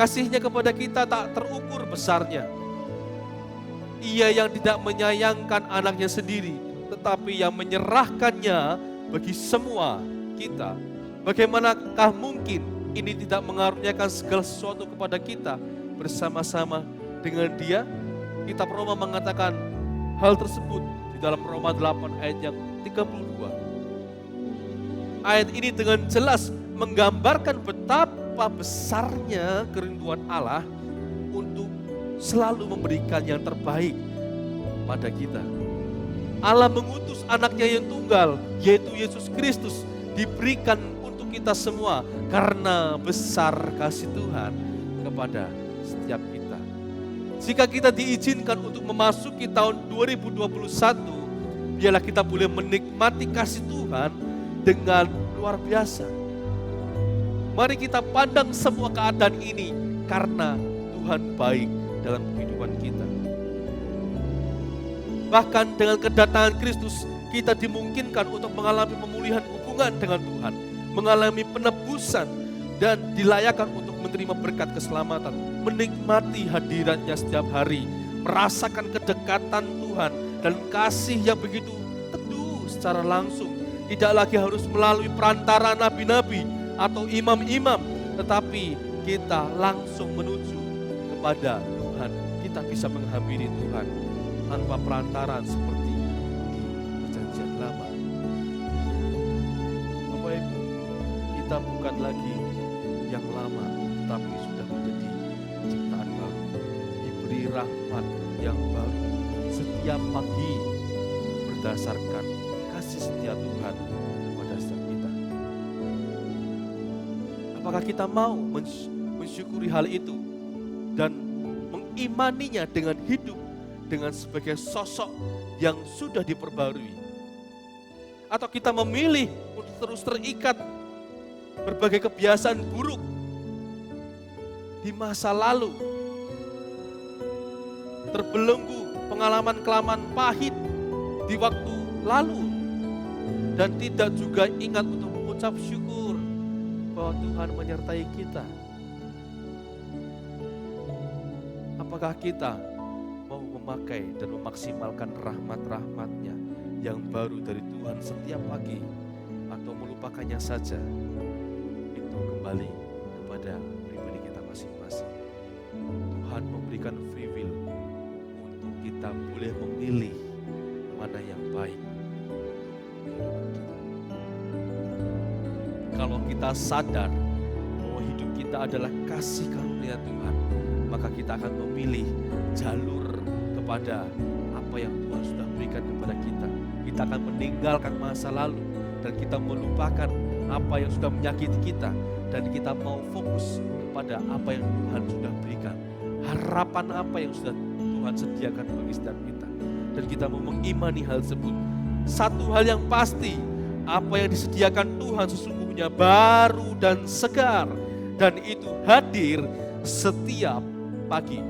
Kasihnya kepada kita tak terukur besarnya. Ia yang tidak menyayangkan anaknya sendiri, tetapi yang menyerahkannya bagi semua kita. Bagaimanakah mungkin ini tidak mengaruniakan segala sesuatu kepada kita bersama-sama dengan Dia? Kitab Roma mengatakan hal tersebut di dalam Roma 8 ayat yang 32. Ayat ini dengan jelas menggambarkan betapa besarnya kerinduan Allah untuk selalu memberikan yang terbaik pada kita. Allah mengutus anaknya yang tunggal, yaitu Yesus Kristus, diberikan untuk kita semua karena besar kasih Tuhan kepada setiap kita. Jika kita diizinkan untuk memasuki tahun 2021, biarlah kita boleh menikmati kasih Tuhan dengan luar biasa. Mari kita pandang semua keadaan ini karena Tuhan baik dalam kehidupan kita. Bahkan dengan kedatangan Kristus, kita dimungkinkan untuk mengalami pemulihan hubungan dengan Tuhan, mengalami penebusan, dan dilayakkan untuk menerima berkat keselamatan, menikmati hadiratnya setiap hari, merasakan kedekatan Tuhan dan kasih yang begitu teduh secara langsung. Tidak lagi harus melalui perantara nabi-nabi atau imam-imam, tetapi kita langsung menuju kepada Tuhan. Kita bisa menghampiri Tuhan tanpa perantaraan seperti di perjanjian lama. Bapak Ibu, kita bukan lagi yang lama, tetapi sudah menjadi ciptaan baru, diberi rahmat yang baru setiap pagi berdasarkan kasih setia Tuhan kepada setiap kita. Apakah kita mau mensyukuri hal itu dan mengimaninya dengan hidup dengan sebagai sosok yang sudah diperbarui? Atau kita memilih untuk terus terikat berbagai kebiasaan buruk di masa lalu, terbelenggu pengalaman-pengalaman pahit di waktu lalu, dan tidak juga ingat untuk mengucap syukur bahwa Tuhan menyertai kita? Apakah kita mau memakai dan memaksimalkan rahmat-rahmatnya yang baru dari Tuhan setiap pagi, atau melupakannya saja? Itu kembali kepada pribadi kita masing-masing. Tuhan memberikan free will untuk kita boleh memilih mana yang baik untuk kehidupan kita. Kalau kita sadar bahwa hidup kita adalah kasih karunia Tuhan, maka kita akan memilih jalur kepada apa yang Tuhan sudah berikan kepada kita. Kita akan meninggalkan masa lalu dan kita melupakan apa yang sudah menyakiti kita, dan kita mau fokus kepada apa yang Tuhan sudah berikan, harapan apa yang sudah Tuhan sediakan bagi setiap kita, dan kita mau mengimani hal tersebut. Satu hal yang pasti, apa yang disediakan Tuhan sesungguhnya baru dan segar, dan itu hadir setiap pagi.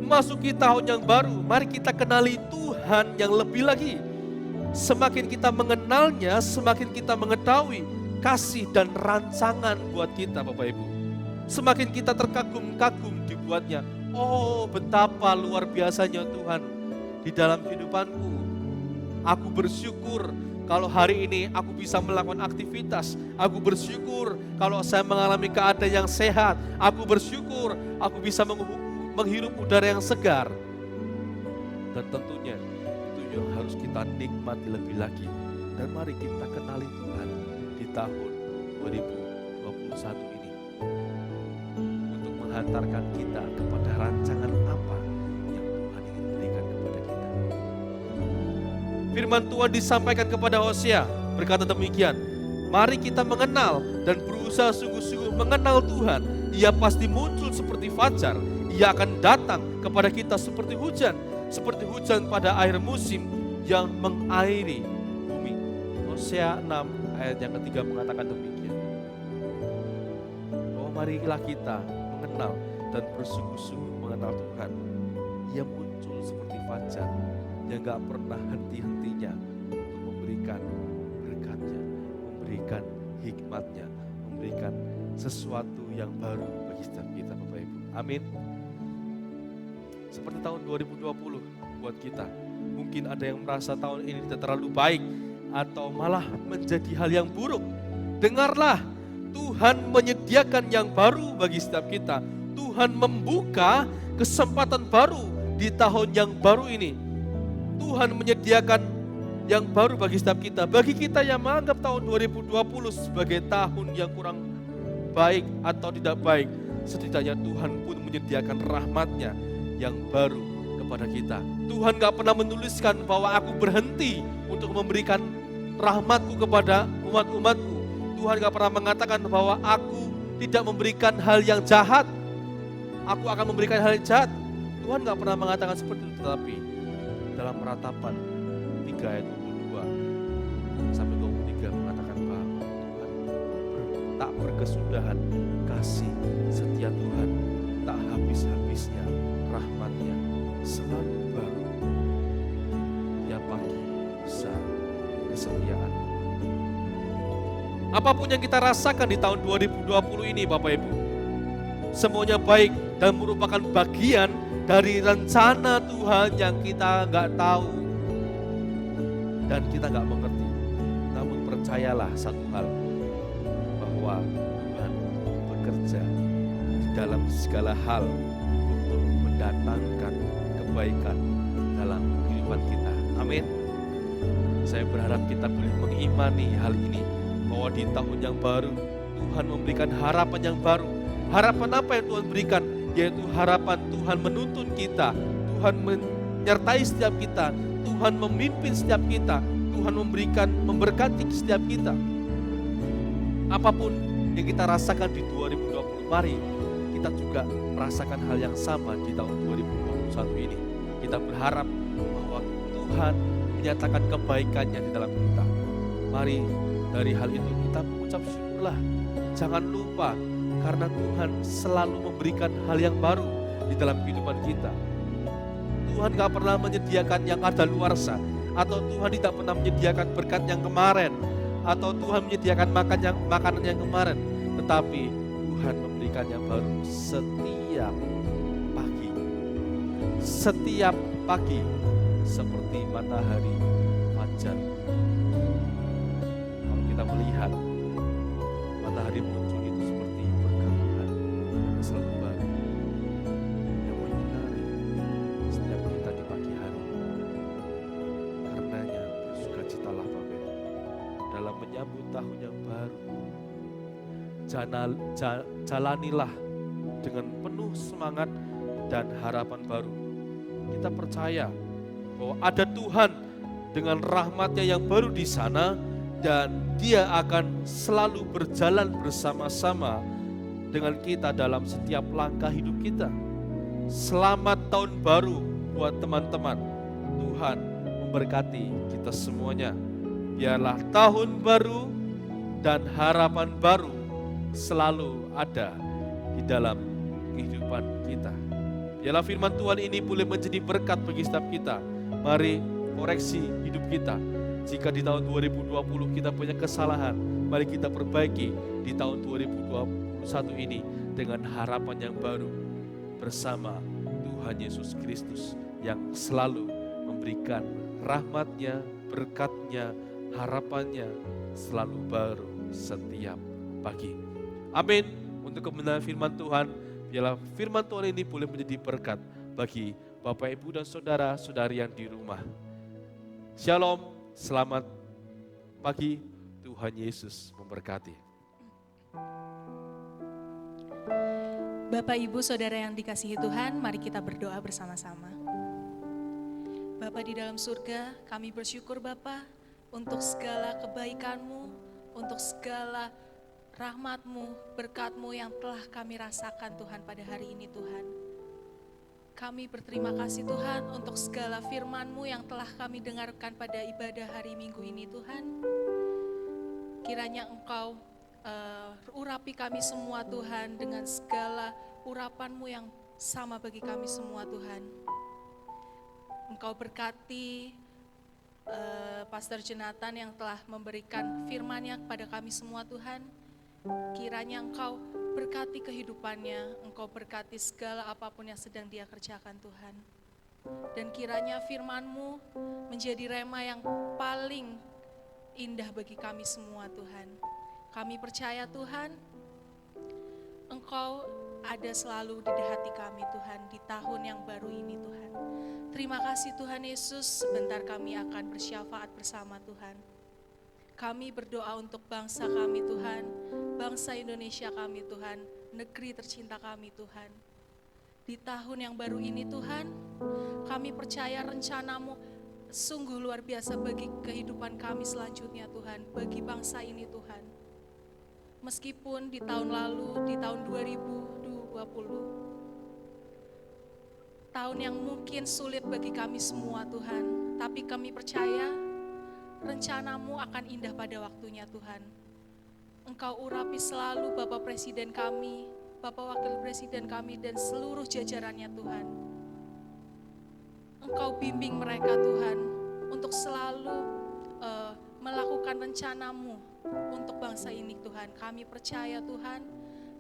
Memasuki tahun yang baru, mari kita kenali Tuhan yang lebih lagi. Semakin kita mengenalnya, semakin kita mengetahui kasih dan rancangan buat kita, Bapak Ibu. Semakin kita terkagum-kagum dibuatnya. Oh, betapa luar biasanya Tuhan di dalam kehidupanku. Aku bersyukur kalau hari ini aku bisa melakukan aktivitas. Aku bersyukur kalau saya mengalami keadaan yang sehat. Aku bersyukur aku bisa menghirup udara yang segar. Dan tentunya itu yang harus kita nikmati lebih lagi. Dan mari kita kenali Tuhan di tahun 2021 ini, untuk menghantarkan kita kepada rancangan apa yang Tuhan ingin berikan kepada kita. Firman Tuhan disampaikan kepada Hosea berkata demikian, mari kita mengenal dan berusaha sungguh-sungguh mengenal Tuhan. Ia pasti muncul seperti fajar, ia akan datang kepada kita seperti hujan pada akhir musim yang mengairi bumi. Hosea 6 ayat yang ketiga mengatakan demikian. Oh, marilah kita mengenal dan bersungguh-sungguh mengenal Tuhan. Ia muncul seperti fajar yang gak pernah henti-hentinya untuk memberikan berkatnya, memberikan hikmatnya, memberikan sesuatu yang baru bagi setiap kita, Bapak Ibu. Amin. Seperti tahun 2020 buat kita, mungkin ada yang merasa tahun ini tidak terlalu baik atau malah menjadi hal yang buruk. Dengarlah, Tuhan menyediakan yang baru bagi setiap kita. Tuhan membuka kesempatan baru di tahun yang baru ini. Tuhan menyediakan yang baru bagi setiap kita. Bagi kita yang menganggap tahun 2020 sebagai tahun yang kurang baik atau tidak baik, setidaknya Tuhan pun menyediakan rahmat-Nya yang baru kepada kita. Tuhan gak pernah menuliskan bahwa aku berhenti untuk memberikan rahmatku kepada umat-umatku. Tuhan gak pernah mengatakan bahwa aku tidak memberikan hal yang jahat. Aku akan memberikan hal yang jahat. Tuhan gak pernah mengatakan seperti itu. Tetapi dalam Ratapan 3 ayat 22 sampai 23 mengatakan bahwa Tuhan tak berkesudahan kasih setia Tuhan, tak habis-habisnya rahmatnya, selalu baru tiap pagi besar kesetiaan. Apapun yang kita rasakan di tahun 2020 ini Bapak Ibu, semuanya baik dan merupakan bagian dari rencana Tuhan yang kita nggak tahu dan kita nggak mengerti. Namun percayalah satu hal, bahwa Tuhan bekerja di dalam segala hal untuk mendatangkan kebaikan dalam kehidupan kita. Amin. Saya berharap kita boleh mengimani hal ini, bahwa di tahun yang baru Tuhan memberikan harapan yang baru. Harapan apa yang Tuhan berikan? Yaitu harapan Tuhan menuntun kita, Tuhan menyertai setiap kita, Tuhan memimpin setiap kita, Tuhan memberkati setiap kita. Apapun yang kita rasakan di 2020, mari kita juga merasakan hal yang sama di tahun 2021 ini. Kita berharap bahwa Tuhan menyatakan kebaikannya di dalam kita. Mari dari hal itu kita mengucap syukurlah. Jangan lupa, karena Tuhan selalu memberikan hal yang baru di dalam kehidupan kita. Tuhan gak pernah menyediakan yang kadaluarsa, atau Tuhan tidak pernah menyediakan berkat yang kemarin, atau Tuhan menyediakan makanan yang kemarin. Tetapi Tuhan memberikan yang baru setiap pagi. Setiap pagi seperti matahari fajar. Kalau kita melihat matahari muncul itu seperti berkat Tuhan yang selalu baru, yang menyinari setiap kita di pagi hari. Karenanya bersukacitalah Bapak Ibu dalam menyambut tahun yang baru. Jalanilah dengan penuh semangat dan harapan baru. Kita percaya bahwa ada Tuhan dengan rahmat-Nya yang baru di sana, dan Dia akan selalu berjalan bersama-sama dengan kita dalam setiap langkah hidup kita. Selamat tahun baru buat teman-teman. Tuhan memberkati kita semuanya. Biarlah tahun baru dan harapan baru selalu ada di dalam kehidupan kita. Biarlah firman Tuhan ini boleh menjadi berkat bagi setiap kita. Mari koreksi hidup kita. Jika di tahun 2020 kita punya kesalahan, mari kita perbaiki di tahun 2021 ini dengan harapan yang baru bersama Tuhan Yesus Kristus yang selalu memberikan rahmat-Nya, berkat-Nya, harapan-Nya selalu baru setiap pagi. Amin. Untuk kebenaran firman Tuhan, biarlah firman Tuhan ini boleh menjadi berkat bagi Bapak, Ibu, dan saudara-saudari yang di rumah. Shalom, selamat pagi, Tuhan Yesus memberkati. Bapak, Ibu, Saudara yang dikasihi Tuhan, mari kita berdoa bersama-sama. Bapa di dalam surga, kami bersyukur Bapa untuk segala kebaikan-Mu, untuk segala rahmat-Mu, berkat-Mu yang telah kami rasakan Tuhan pada hari ini Tuhan. Kami berterima kasih Tuhan untuk segala firman-Mu yang telah kami dengarkan pada ibadah hari Minggu ini Tuhan. Kiranya Engkau urapi kami semua Tuhan dengan segala urapan-Mu yang sama bagi kami semua Tuhan. Engkau berkati Pastor Jonathan yang telah memberikan firman-Nya kepada kami semua Tuhan. Kiranya Engkau berkati kehidupannya, Engkau berkati segala apapun yang sedang dia kerjakan Tuhan. Dan kiranya firman-Mu menjadi rema yang paling indah bagi kami semua Tuhan. Kami percaya Tuhan, Engkau ada selalu di hati kami Tuhan di tahun yang baru ini Tuhan. Terima kasih Tuhan Yesus, sebentar kami akan bersyafaat bersama Tuhan. Kami berdoa untuk bangsa kami Tuhan, bangsa Indonesia kami Tuhan, negeri tercinta kami Tuhan. Di tahun yang baru ini Tuhan, kami percaya rencana-Mu sungguh luar biasa bagi kehidupan kami selanjutnya Tuhan, bagi bangsa ini Tuhan. Meskipun di tahun lalu, di tahun 2020, tahun yang mungkin sulit bagi kami semua Tuhan, tapi kami percaya rencana-Mu akan indah pada waktunya Tuhan. Engkau urapi selalu Bapak Presiden kami, Bapak Wakil Presiden kami, dan seluruh jajarannya Tuhan. Engkau bimbing mereka Tuhan, untuk selalu melakukan rencana-Mu untuk bangsa ini Tuhan. Kami percaya Tuhan,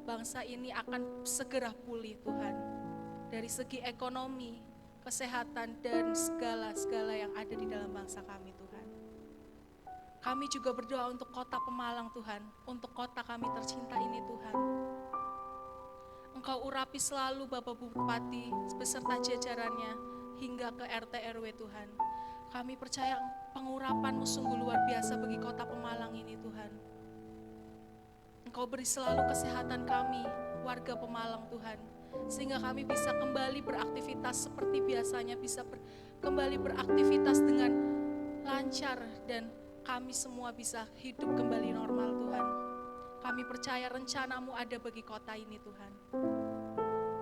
bangsa ini akan segera pulih Tuhan. Dari segi ekonomi, kesehatan, dan segala yang ada di dalam bangsa kami Tuhan. Kami juga berdoa untuk kota Pemalang Tuhan, untuk kota kami tercinta ini Tuhan. Engkau urapi selalu Bapak Bupati beserta jajarannya hingga ke RT RW Tuhan. Kami percaya pengurapan-Mu sungguh luar biasa bagi kota Pemalang ini Tuhan. Engkau beri selalu kesehatan kami, warga Pemalang Tuhan, sehingga kami bisa kembali beraktivitas seperti biasanya, bisa kembali beraktivitas dengan lancar, dan kami semua bisa hidup kembali normal Tuhan. Kami percaya rencana-Mu ada bagi kota ini Tuhan.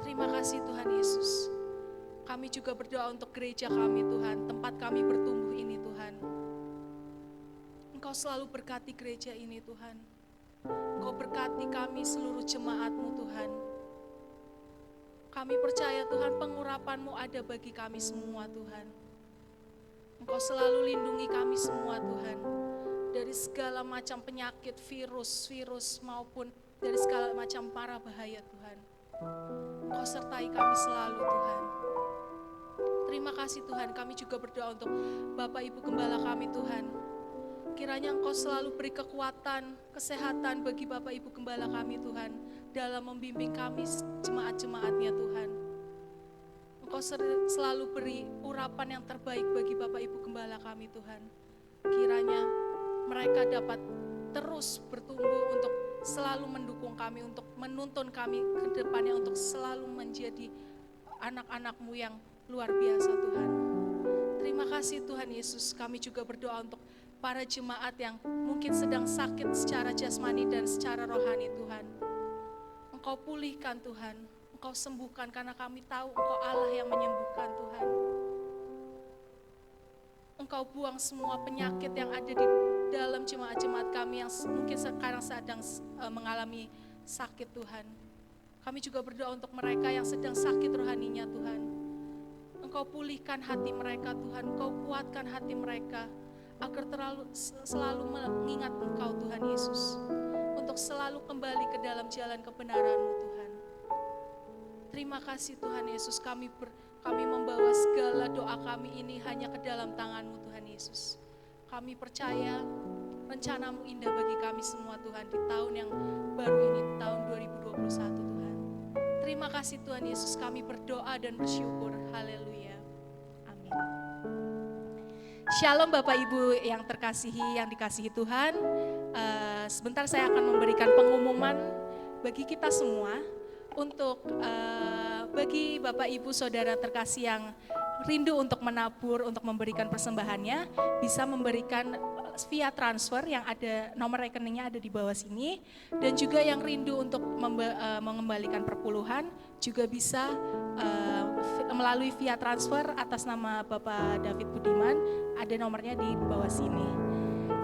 Terima kasih Tuhan Yesus. Kami juga berdoa untuk gereja kami Tuhan, tempat kami bertumbuh ini Tuhan. Engkau selalu berkati gereja ini Tuhan. Engkau berkati kami seluruh jemaat-Mu Tuhan. Kami percaya Tuhan, pengurapan-Mu ada bagi kami semua Tuhan. Engkau selalu lindungi kami semua Tuhan, dari segala macam penyakit, virus maupun dari segala macam para bahaya Tuhan. Engkau sertai kami selalu Tuhan. Terima kasih Tuhan, kami juga berdoa untuk Bapak Ibu Gembala kami Tuhan. Kiranya Engkau selalu beri kekuatan, kesehatan bagi Bapak Ibu Gembala kami Tuhan, dalam membimbing kami jemaat-jemaat-Nya Tuhan. Engkau selalu beri urapan yang terbaik bagi Bapak Ibu Gembala kami Tuhan. Kiranya mereka dapat terus bertumbuh untuk selalu mendukung kami, untuk menuntun kami ke depannya, untuk selalu menjadi anak-anak-Mu yang luar biasa Tuhan. Terima kasih Tuhan Yesus, kami juga berdoa untuk para jemaat yang mungkin sedang sakit secara jasmani dan secara rohani Tuhan. Engkau pulihkan Tuhan, Engkau sembuhkan, karena kami tahu Engkau Allah yang menyembuhkan Tuhan. Engkau buang semua penyakit yang ada di dalam jemaat-jemaat kami yang mungkin sekarang sedang mengalami sakit Tuhan. Kami juga berdoa untuk mereka yang sedang sakit rohaninya Tuhan. Engkau pulihkan hati mereka Tuhan, Engkau kuatkan hati mereka, agar selalu mengingat Engkau Tuhan Yesus, untuk selalu kembali ke dalam jalan kebenaran-Mu Tuhan. Terima kasih Tuhan Yesus, kami membawa segala doa kami ini hanya ke dalam tangan-Mu Tuhan Yesus. Kami percaya rencana-Mu indah bagi kami semua Tuhan, di tahun yang baru ini, tahun 2021 Tuhan. Terima kasih Tuhan Yesus, kami berdoa dan bersyukur. Haleluya. Amin. Shalom Bapak Ibu yang terkasihi, yang dikasihi Tuhan. Sebentar saya akan memberikan pengumuman bagi kita semua, untuk bagi Bapak Ibu Saudara terkasih yang rindu untuk menabur, untuk memberikan persembahannya, bisa memberikan via transfer yang ada, nomor rekeningnya ada di bawah sini. Dan juga yang rindu untuk mengembalikan perpuluhan juga bisa melalui via transfer atas nama Bapak David Budiman, ada nomornya di bawah sini.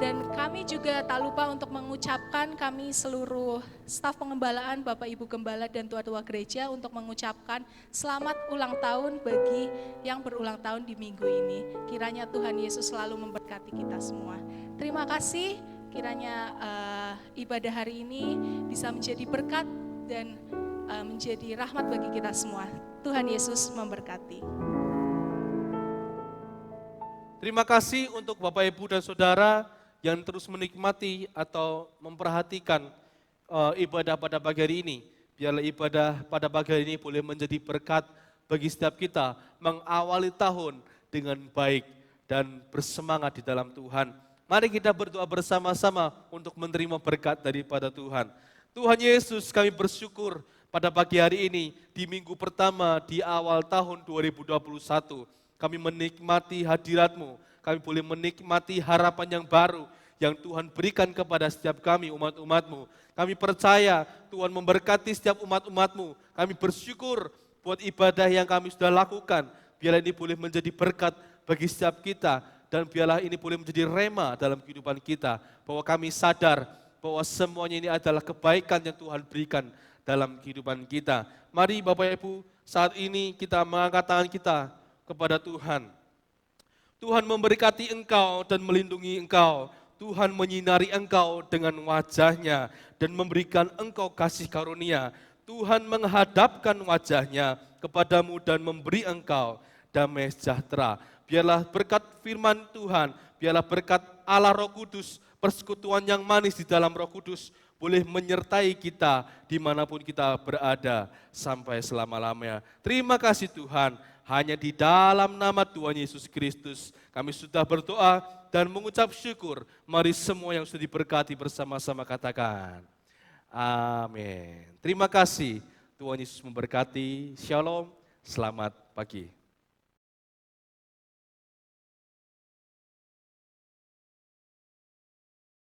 Dan kami juga tak lupa untuk mengucapkan, kami seluruh staf pengembalaan, Bapak Ibu Gembala dan tua-tua gereja, untuk mengucapkan selamat ulang tahun bagi yang berulang tahun di minggu ini. Kiranya Tuhan Yesus selalu memberkati kita semua. Terima kasih, kiranya ibadah hari ini bisa menjadi berkat dan menjadi rahmat bagi kita semua. Tuhan Yesus memberkati. Terima kasih untuk Bapak Ibu dan Saudara yang terus menikmati atau memperhatikan ibadah pada pagi hari ini. Biarlah ibadah pada pagi hari ini boleh menjadi berkat bagi setiap kita, mengawali tahun dengan baik dan bersemangat di dalam Tuhan. Mari kita berdoa bersama-sama untuk menerima berkat daripada Tuhan. Tuhan Yesus, kami bersyukur pada pagi hari ini, di minggu pertama di awal tahun 2021, kami menikmati hadirat-Mu. kami boleh menikmati harapan yang baru yang Tuhan berikan kepada setiap kami umat-umat-Mu. Kami percaya Tuhan memberkati setiap umat-umat-Mu. Kami bersyukur buat ibadah yang kami sudah lakukan. Biarlah ini boleh menjadi berkat bagi setiap kita dan biarlah ini boleh menjadi rema dalam kehidupan kita. Bahwa kami sadar bahwa semuanya ini adalah kebaikan yang Tuhan berikan dalam kehidupan kita. Mari Bapak Ibu, saat ini kita mengangkat tangan kita kepada Tuhan. Tuhan memberkati engkau dan melindungi engkau. Tuhan menyinari engkau dengan wajah-Nya dan memberikan engkau kasih karunia. Tuhan menghadapkan wajah-Nya kepadamu dan memberi engkau damai sejahtera. Biarlah berkat firman Tuhan, biarlah berkat Allah Roh Kudus, persekutuan yang manis di dalam Roh Kudus boleh menyertai kita dimanapun kita berada sampai selama-lamanya. Terima kasih Tuhan, hanya di dalam nama Tuhan Yesus Kristus kami sudah berdoa dan mengucap syukur. Mari semua yang sudah diberkati bersama-sama katakan, amin. Terima kasih, Tuhan Yesus memberkati. Shalom, selamat pagi.